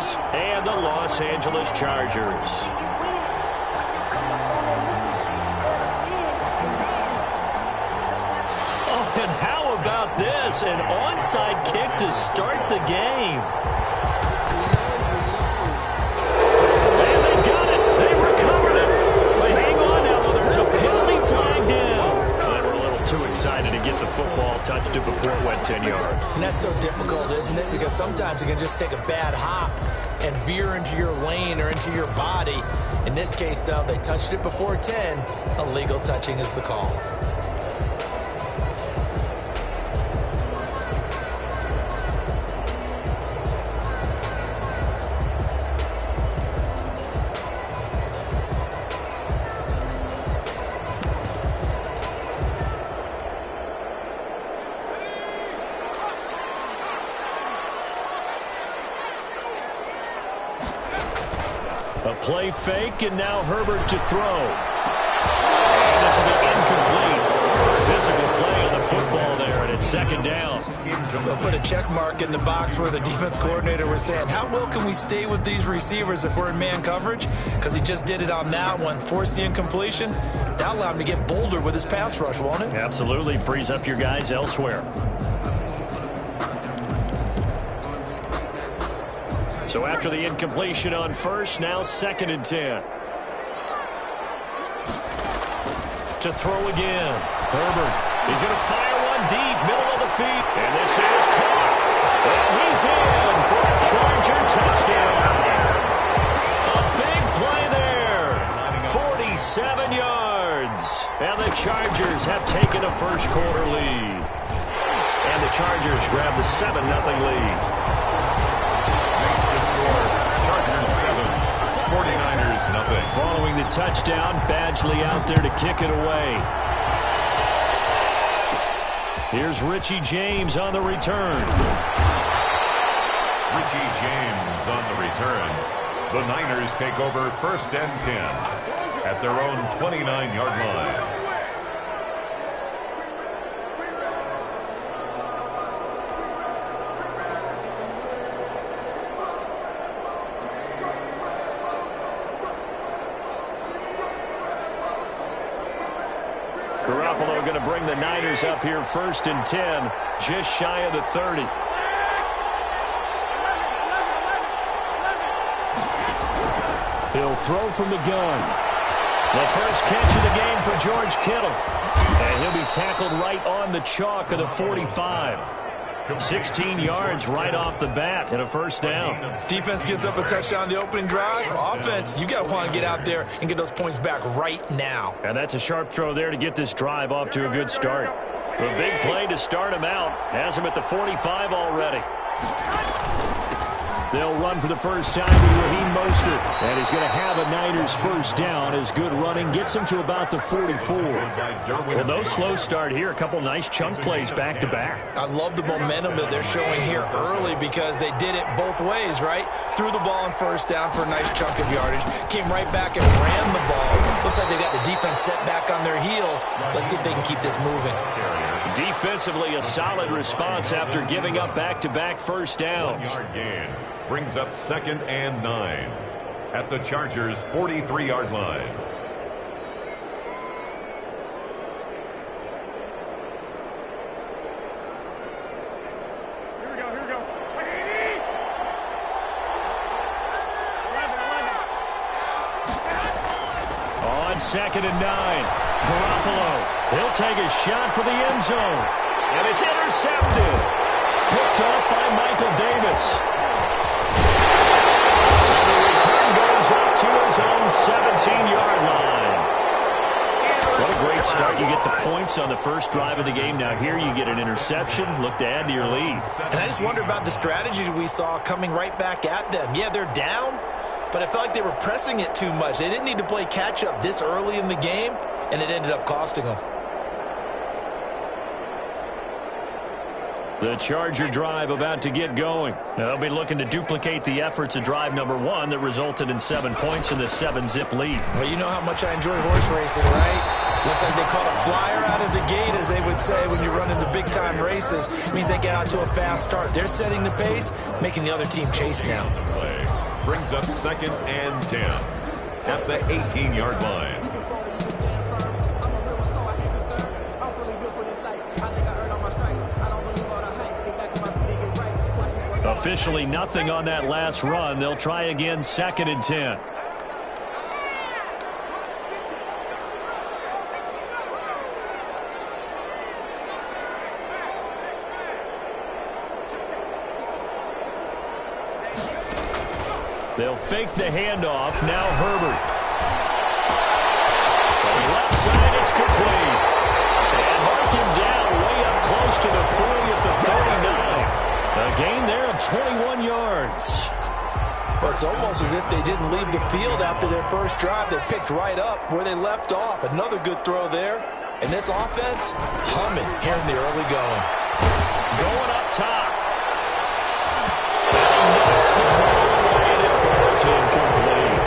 Rams and the Los Angeles Chargers. Oh, and how about this? An onside kick to start the game. And they got it. They recovered it. But hang on now, though. There's a penalty flag down. They were a little too excited to get the football, touched it before it went 10 yards. And that's so difficult, isn't it? Because sometimes you can just take a bad hop and veer into your lane or into your body. In this case, though, they touched it before 10. Illegal touching is the call. A play fake, and now Herbert to throw. And this will be incomplete. Physical play on the football there, and it's second down. They'll put a check mark in the box where the defense coordinator was saying, how well can we stay with these receivers if we're in man coverage? Because he just did it on that one, forced the incompletion. That'll allow him to get bolder with his pass rush, won't it? Absolutely. Frees up your guys elsewhere. So after the incompletion on first, now 2nd and 10. To throw again. Herbert. He's going to fire one deep, middle of the feet. And this is caught. And he's in for a Charger touchdown. A big play there. 47 yards. And the Chargers have taken a first-quarter lead. And the Chargers grab the 7-0 lead. 49ers nothing. Following the touchdown, Badgley out there to kick it away. Here's Richie James on the return. Richie James on the return. The Niners take over 1st and 10 at their own 29-yard line. Garoppolo going to bring the Niners up here 1st and 10, just shy of the 30. He'll throw from the gun. The first catch of the game for George Kittle. And he'll be tackled right on the chalk of the 45. 16 yards right off the bat and a first down. Defense gives up a touchdown the opening drive. Offense, you got to want to get out there and get those points back right now. And that's a sharp throw there to get this drive off to a good start. A big play to start him out. Has him at the 45 already. They'll run for the first time with Raheem Mostert. And he's going to have a Niners first down as good running gets him to about the 44. Well, no slow start here. A couple nice chunk plays back-to-back. I love the momentum that they're showing here early because they did it both ways, right? Threw the ball on first down for a nice chunk of yardage. Came right back and ran the ball. Looks like they got the defense set back on their heels. Let's see if they can keep this moving. Defensively, a solid response after giving up back-to-back first downs. Brings up 2nd and 9 at the Chargers' 43-yard line. Here we go. On 2nd and 9, Garoppolo. He'll take a shot for the end zone. And it's intercepted. Picked off by Michael Davis. Up to his own 17-yard line. What a great start. You get the points on the first drive of the game. Now here you get an interception. Look to add to your lead. And I just wonder about the strategy we saw coming right back at them. Yeah, they're down, but I felt like they were pressing it too much. They didn't need to play catch-up this early in the game, and it ended up costing them. The Charger drive about to get going. Now, they'll be looking to duplicate the efforts of drive number 1 that resulted in 7 points in the 7-zip lead. Well, you know how much I enjoy horse racing, right? Looks like they caught a flyer out of the gate, as they would say when you're running the big-time races. It means they get out to a fast start. They're setting the pace, making the other team chase now. brings up 2nd and 10 at the 18-yard line. Officially nothing on that last run. They'll try again, 2nd and 10. They'll fake the handoff. Now Herbert. From the left side, it's complete. And mark him down way up close to the 40 at the 39. A gain there of 21 yards. Well, it's almost as if they didn't leave the field after their first drive. They picked right up where they left off. Another good throw there. And this offense, humming here in the early going. Going up top. Knocks the ball away and it falls incomplete.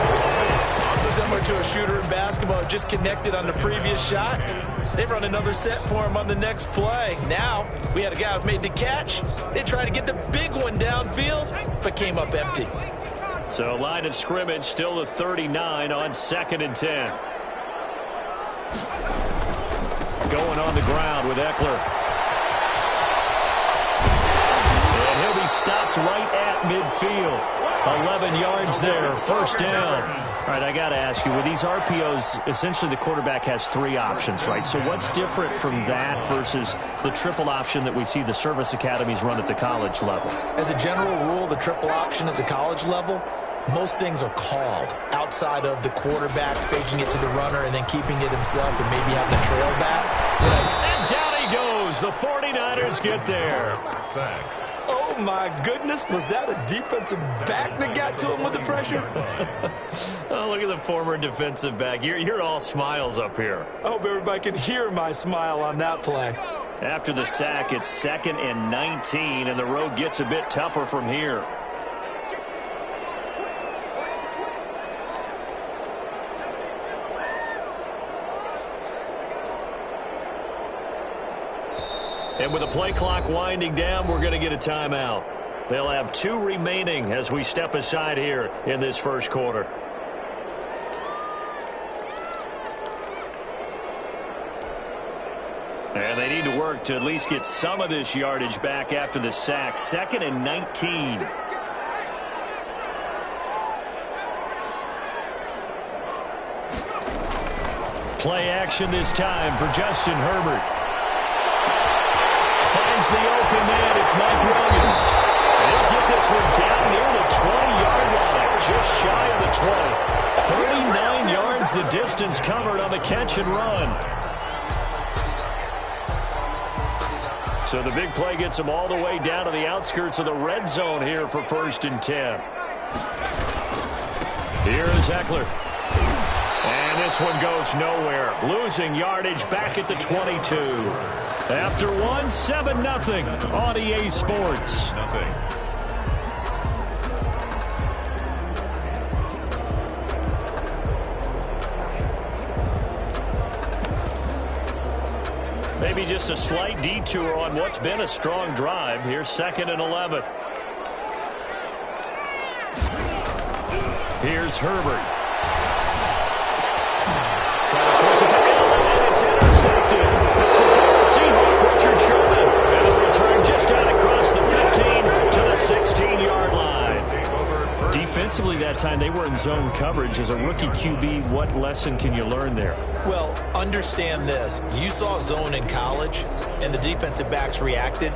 Similar to a shooter in basketball, just connected on the previous shot. They run another set for him on the next play. Now, we had a guy who made the catch. They tried to get the big one downfield, but came up empty. So line of scrimmage still the 39 on 2nd and 10. Going on the ground with Eckler. And he'll be stopped right at midfield. 11 yards there, first down. All right, I got to ask you, with these RPOs, essentially the quarterback has 3 options, right? So what's different from that versus the triple option that we see the service academies run at the college level? As a general rule, the triple option at the college level, most things are called outside of the quarterback faking it to the runner and then keeping it himself and maybe having a trail back. And down he goes. The 49ers get there. Sack. Oh, my goodness. Was that a defensive back that got to him with the pressure? Oh, look at the former defensive back. You're all smiles up here. I hope everybody can hear my smile on that play. After the sack, it's 2nd and 19, and the road gets a bit tougher from here. And with the play clock winding down, we're going to get a timeout. They'll have 2 remaining as we step aside here in this first quarter. And they need to work to at least get some of this yardage back after the sack. 2nd and 19. Play action this time for Justin Herbert. Finds the open man. It's Mike Williams. And he'll get this one down near the 20-yard line, just shy of the 20. 39 yards the distance covered on the catch and run. So the big play gets him all the way down to the outskirts of the red zone here for 1st and 10. Here is Eckler. And this one goes nowhere. Losing yardage back at the 22. After 7-0 on EA Sports. Maybe just a slight detour on what's been a strong drive. Here's 2nd and 11. Here's Herbert. Trying to force it to Allen, and it's intercepted. It's the former Seahawk, Richard Sherman. And a return just out across the 15 to the 16-yard line. Defensively that time, they were in zone coverage. As a rookie QB, what lesson can you learn there? Well, understand this. You saw zone in college, and the defensive backs reacted,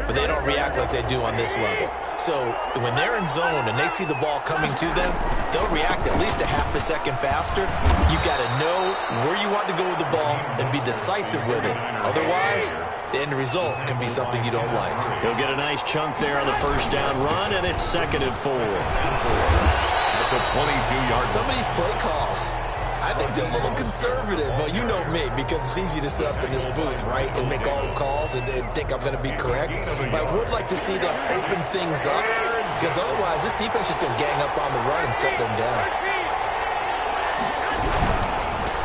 but they don't react like they do on this level. So when they're in zone and they see the ball coming to them, they'll react at least a half a second faster. You've got to know where you want to go with the ball and be decisive with it. Otherwise, the end result can be something you don't like. He'll get a nice chunk there on the first down run, and it's 2nd and 4. At the 22-yard line. Some of these play calls, I think they're a little conservative, but you know me, because it's easy to sit up in this booth, right, and make all the calls and think I'm going to be correct. But I would like to see them open things up, because otherwise this defense is going to gang up on the run and shut them down.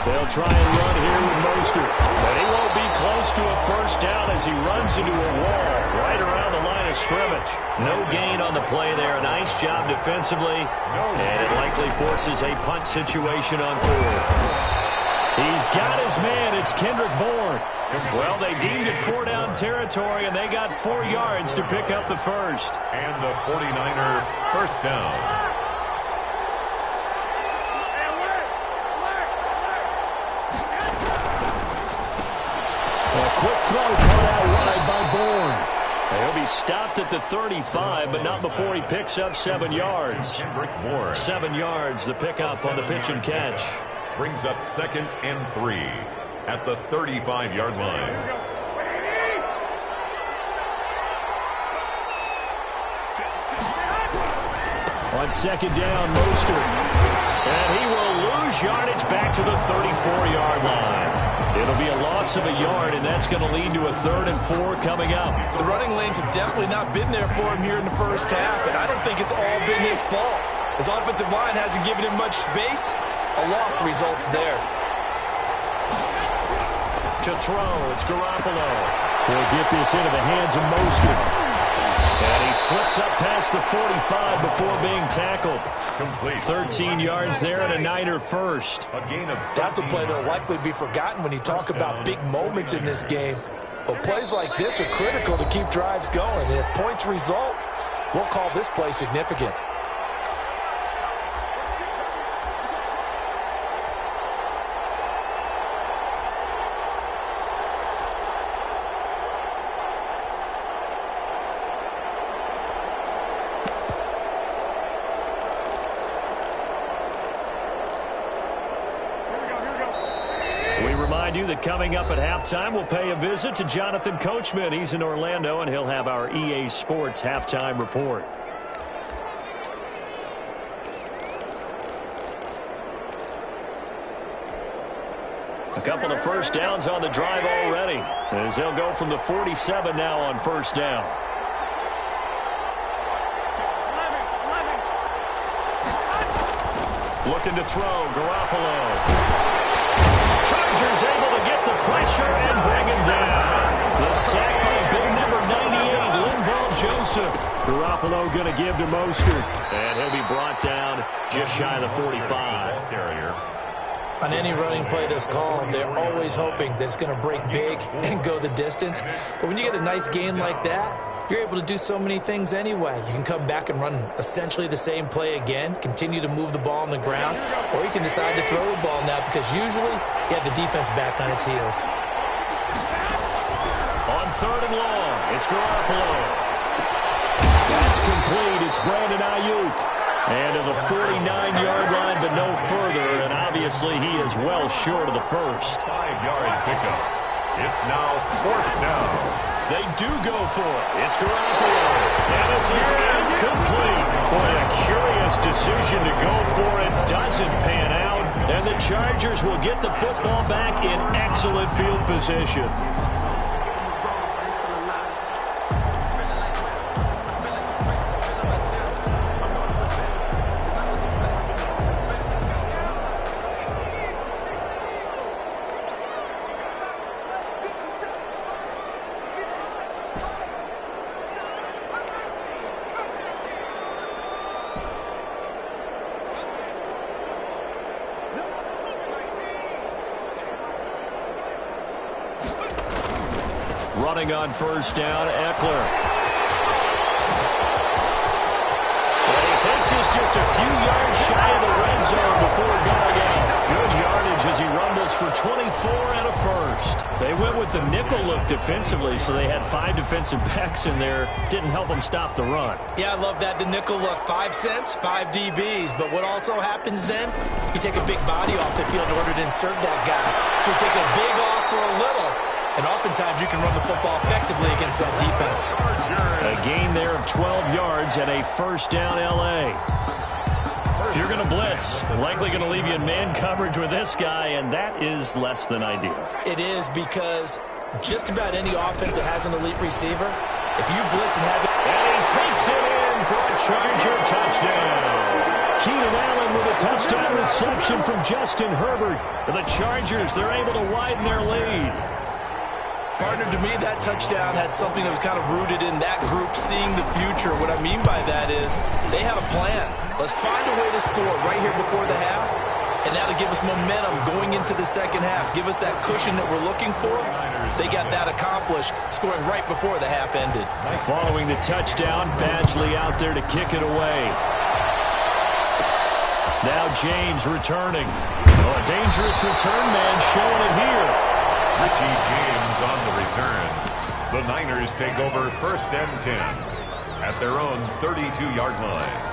They'll try and run here with Mostert. But he won't be close to a first down as he runs into a wall right around the line of scrimmage. No gain on the play there. Nice job defensively. And it likely forces a punt situation on fourth. He's got his man. It's Kendrick Bourne. Well, they deemed it 4-down territory, and they got 4 yards to pick up the first. And the 49er first down. A quick throw caught out wide by Bourne. He'll be stopped at the 35, but not before he picks up 7 yards. 7 yards, the pickup on the pitch and catch. Brings up 2nd and 3 at the 35-yard line. On 2nd down, Mostert. And he will lose yardage back to the 34-yard line. It'll be a loss of a yard, and that's going to lead to a 3rd and 4 coming up. The running lanes have definitely not been there for him here in the first half, and I don't think it's all been his fault. His offensive line hasn't given him much space. A loss results there. To throw, it's Garoppolo. He'll get this into the hands of Mostert. And he slips up past the 45 before being tackled. Complete. 13 yards there and a Niner first. A gain of That's a play that will likely be forgotten when you talk about big moments in this game. But plays like this are critical to keep drives going. And if points result, we'll call this play significant. That coming up at halftime, we'll pay a visit to Jonathan Coachman. He's in Orlando, and he'll have our EA Sports halftime report. A couple of first downs on the drive already, as they'll go from the 47 now on first down. Looking to throw, Garoppolo. Chargers able to get the pressure and bring him down. The sack by big number 98, Linval Joseph. Garoppolo going to give to Mostert. And he'll be brought down just shy of the 45. carrier. On any running play that's called, they're always hoping that it's going to break big and go the distance. But when you get a nice gain like that, you're able to do so many things anyway. You can come back and run essentially the same play again, continue to move the ball on the ground, or you can decide to throw the ball now because usually you have the defense back on its heels. On 3rd and long, it's Garoppolo. That's complete. It's Brandon Ayuk. And to the 49-yard line, but no further, and obviously he is well short of the first. 5-yard pickup. It's now 4th down. They do go for it. It's Garoppolo. And this is incomplete. Boy, a curious decision to go for it. Doesn't pan out. And the Chargers will get the football back in excellent field position. Running on first down, Eckler. And he takes us just a few yards shy of the red zone before going out. Good yardage as he rumbles for 24 and a first. They went with the nickel look defensively, so they had 5 defensive backs in there. Didn't help them stop the run. Yeah, I love that. The nickel look, 5 cents, 5 DBs. But what also happens then, you take a big body off the field in order to insert that guy. So you take a big off for a little. And oftentimes you can run the football effectively against that defense. A gain there of 12 yards and a first down L.A. If you're going to blitz, likely going to leave you in man coverage with this guy, and that is less than ideal. It is because just about any offense that has an elite receiver, if you blitz and have it... And he takes it in for a Charger touchdown. Keenan Allen with a touchdown reception from Justin Herbert. And the Chargers, they're able to widen their lead. Partner, to me, that touchdown had something that was kind of rooted in that group seeing the future. What I mean by that is they had a plan. Let's find a way to score right here before the half, and that'll give us momentum going into the second half. Give us that cushion that we're looking for. They got that accomplished, scoring right before the half ended. Following the touchdown, Badgley out there to kick it away. Now James returning. Oh, a dangerous return man showing it here. Richie James on the return. The Niners take over 1st and 10 at their own 32-yard line.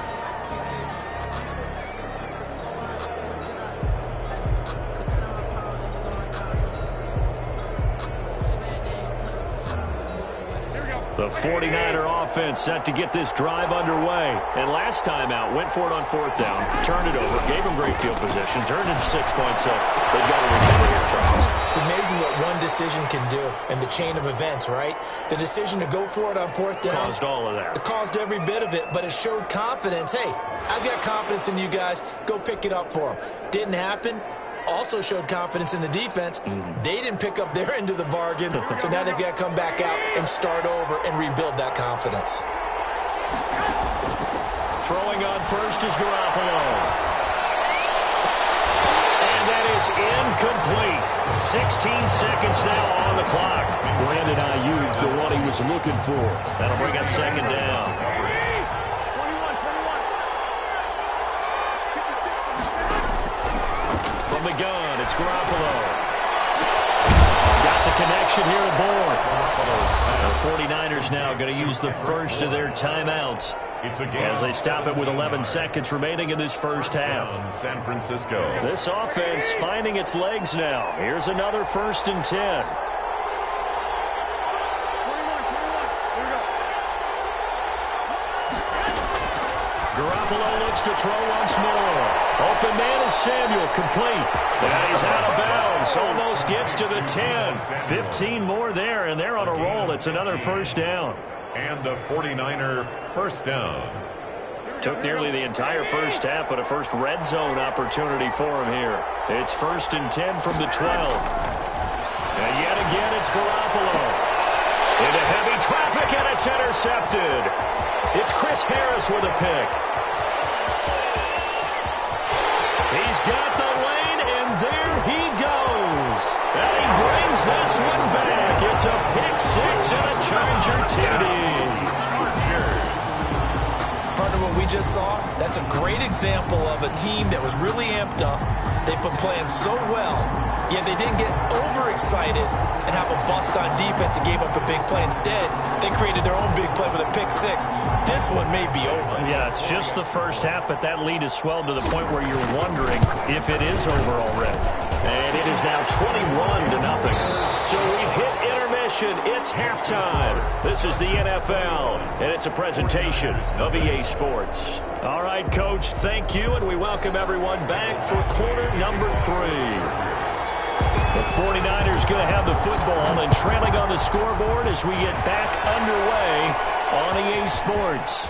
The 49er offense set to get this drive underway. And last time out, went for it on 4th down, turned it over, gave them great field position, turned it to 6 points, so they've got to recover here, Charles. It's amazing what one decision can do in the chain of events, right? The decision to go for it on 4th down. Caused all of that. It caused every bit of it, but it showed confidence. Hey, I've got confidence in you guys. Go pick it up for them. Didn't happen. Also showed confidence in the defense. They didn't pick up their end of the bargain, so now they've got to come back out and start over and rebuild that confidence. Throwing on first is Garoppolo. And that is incomplete. 16 seconds now on the clock. Brandon Ayuk, the one he was looking for. That'll bring up 2nd down. The gun, it's Garoppolo. Got the connection here to Bourne. The 49ers now going to use the first of their timeouts as they stop it with 11 seconds remaining in this first half. San Francisco. This offense finding its legs now. Here's another 1st and 10. Garoppolo looks to throw once more. Open man is Samuel, complete. And he's out of bounds. Almost gets to the 10. 15 more there, and they're on a roll. It's another 1st down. And a 49er 1st down. Took nearly the entire first half, but a first red zone opportunity for him here. It's 1st and 10 from the 12. And yet again, it's Garoppolo. Into heavy traffic, and it's intercepted. It's Chris Harris with a pick. He's got the lane, and there he goes. And he brings this one back. It's a pick 6 and a Charger TD. Partner, what we just saw, that's a great example of a team that was really amped up. They've been playing so well, yet they didn't get overexcited and have a bust on defense and gave up a big play. Instead, they created their own big play with a pick 6. This one may be over. Yeah, it's just the first half, but that lead has swelled to the point where you're wondering if it is over already. And it is now 21-0. So we've hit intermission. It's halftime. This is the NFL, and it's a presentation of EA Sports. All right, Coach, thank you, and we welcome everyone back for quarter number 3. The 49ers going to have the football and trailing on the scoreboard as we get back underway on EA Sports.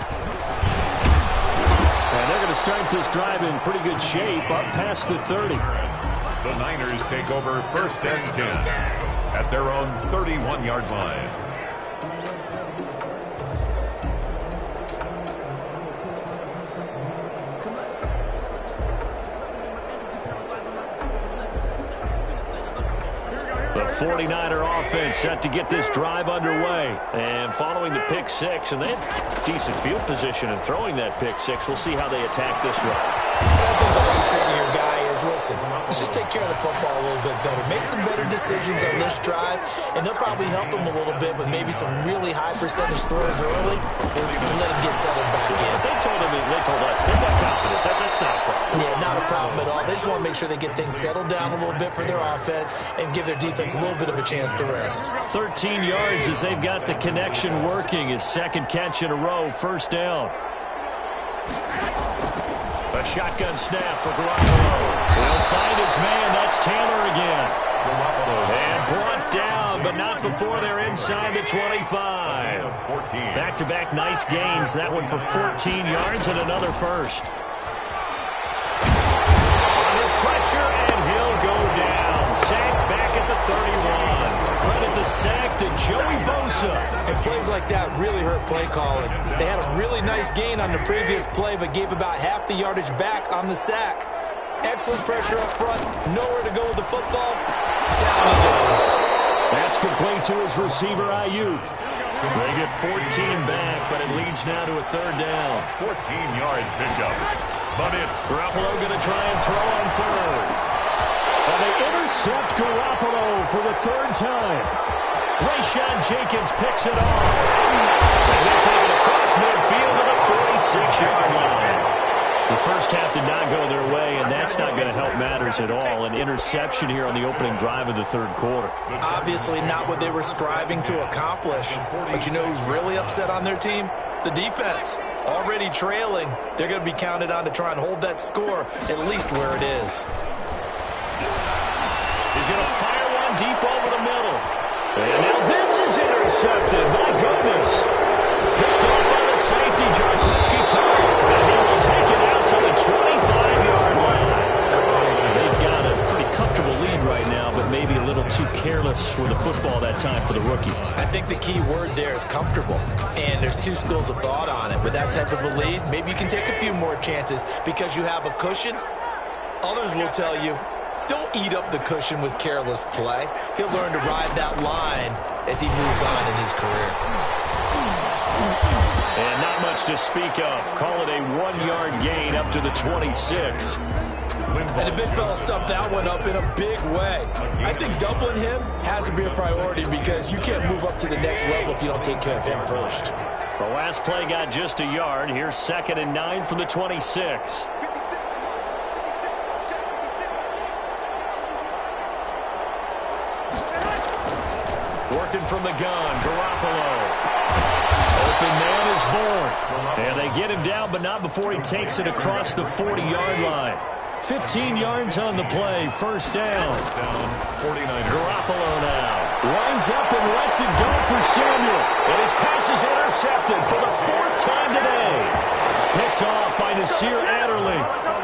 And they're going to start this drive in pretty good shape, up past the 30. The Niners take over 1st and 10 at their own 31-yard line. The 49er offense set to get this drive underway. And following the pick 6, and they have decent field position in throwing that pick 6. We'll see how they attack this one. I think all you say to your guy is, listen, let's just take care of the football a little bit better. Make some better decisions on this drive, and they'll probably help him a little bit with maybe some really high percentage throws early to let him get settled back in. They told us they've got confidence. That's not a problem. Yeah, not a problem at all. They just want to make sure they get things settled down a little bit for their offense and give their defense a little bit of a chance to rest. 13 yards as they've got the connection working. His second catch in a row, 1st down. A shotgun snap for Garoppolo. He'll find his man. That's Taylor again. And brought down, but not before they're inside the 25. Back-to-back nice gains. That one for 14 yards and another first. pressure, and he'll go down. Sacked back at the 31. Credit the sack to Joey Bosa. And plays like that really hurt play calling. They had a really nice gain on the previous play, but gave about half the yardage back on the sack. Excellent pressure up front. Nowhere to go with the football. Down he goes. That's complete to his receiver, Ayuk. They get 14 back, but it leads now to a third down. 14 yards pickup. But it's Garoppolo going to try and throw on third. And they intercept Garoppolo for the third time. Rayshon Jenkins picks it off. And they're taking it across midfield to the 46-yard line. The first half did not go their way, and that's not going to help matters at all. An interception here on the opening drive of the third quarter. Obviously not what they were striving to accomplish. But you know who's really upset on their team? The defense. Already trailing. They're going to be counted on to try and hold that score at least where it is. He's going to fire one deep over the middle. And now this is intercepted. My goodness. Picked off by the safety, Jarquiski-Tartt. And he will take it out to the 25-yard line. They've got a pretty comfortable lead right now, but maybe a little too careless with the football that time for the rookie. I think the key word there is comfortable. And there's two schools of thought on it. With that type of a lead, maybe you can take a few more chances because you have a cushion. Others will tell you, don't eat up the cushion with careless play. He'll learn to ride that line as he moves on in his career. And not much to speak of. Call it a 1-yard gain up to the 26. And the big fella stuffed that one up in a big way. I think doubling him has to be a priority because you can't move up to the next level if you don't take care of him first. The last play got just a yard. Here's 2nd and 9 from the 26. Working from the gun, Garoppolo. Open man is born. And they get him down, but not before he takes it across the 40-yard line. 15 yards on the play, first down. 49. Garoppolo now lines up and lets it go for Samuel. And his pass is intercepted for the 4th time today. Picked off by Nasir Adderley.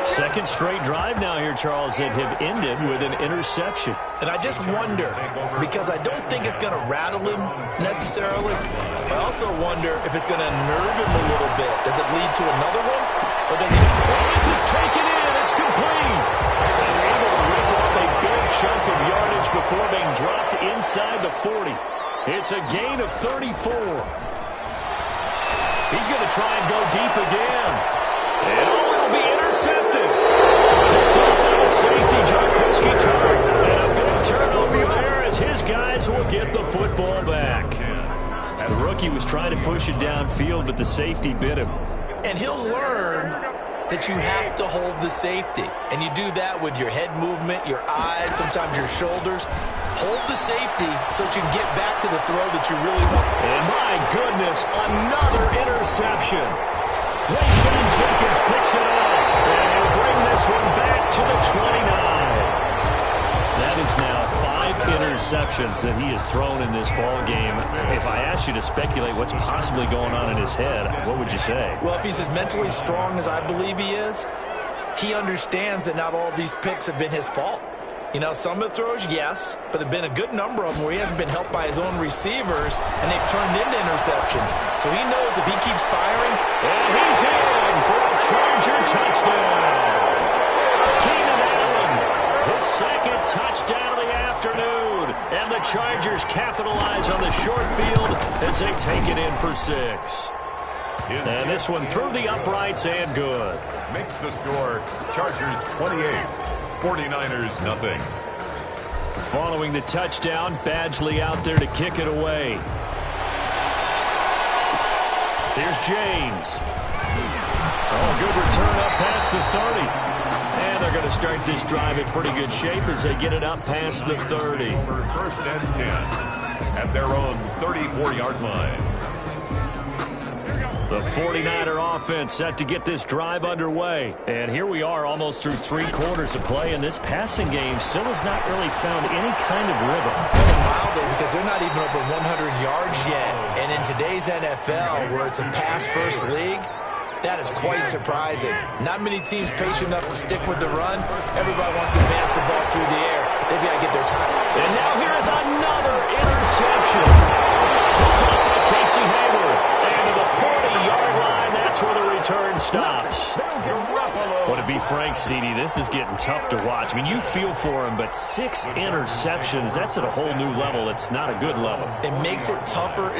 Second straight drive now here, Charles, that have ended with an interception. And I just wonder, because I don't think it's going to rattle him necessarily, I also wonder if it's going to nerve him a little bit. Does it lead to another one? Or does he... This is taken in. It's complete. And they're able to rip off a big chunk of yardage before being dropped inside the 40. It's a gain of 34. He's going to try and go deep again. And it'll be intercepted. Picked up by the safety, Jarquiski-Tartt. And a big turnover there as his guys will get the football back. The rookie was trying to push it downfield, but the safety bit him. And he'll learn that you have to hold the safety. And you do that with your head movement, your eyes, sometimes your shoulders. Hold the safety so that you can get back to the throw that you really want. And my goodness, another interception. Rayshon Jenkins picks it off. And he'll bring this one back to the 29. That is now 5 interceptions that he has thrown in this ball game. If I asked you to speculate what's possibly going on in his head, what would you say? Well, if he's as mentally strong as I believe he is, he understands that not all of these picks have been his fault. You know, some of the throws, yes, but there have been a good number of them where he hasn't been helped by his own receivers, and they've turned into interceptions. So he knows if he keeps firing, and he's in for a Charger touchdown. Keenan Allen, his 2nd touchdown of the afternoon, and the Chargers capitalize on the short field as they take it in for 6. And this one through the uprights and good. Makes the score Chargers 28. 49ers nothing. Following the touchdown, Badgley out there to kick it away. Here's James. Oh, good return up past the 30. And they're going to start this drive in pretty good shape as they get it up past the 30. For 1st and 10 at their own 34-yard line. The 49er offense set to get this drive underway. And here we are almost through 3 quarters of play, and this passing game still has not really found any kind of rhythm. Mildly, because they're not even over 100 yards yet. And in today's NFL, where it's a pass-first league, That is quite surprising. Not many teams patient enough to stick with the run. Everybody wants to advance the ball through the air. They've got to get their time. And now here is another interception. Picked up by Casey Hayward. And to the 40-yard line, that's where the return stops. Well, to be frank, CD, this is getting tough to watch. I mean, you feel for him, but 6 interceptions, that's at a whole new level. It's not a good level. It makes it tougher.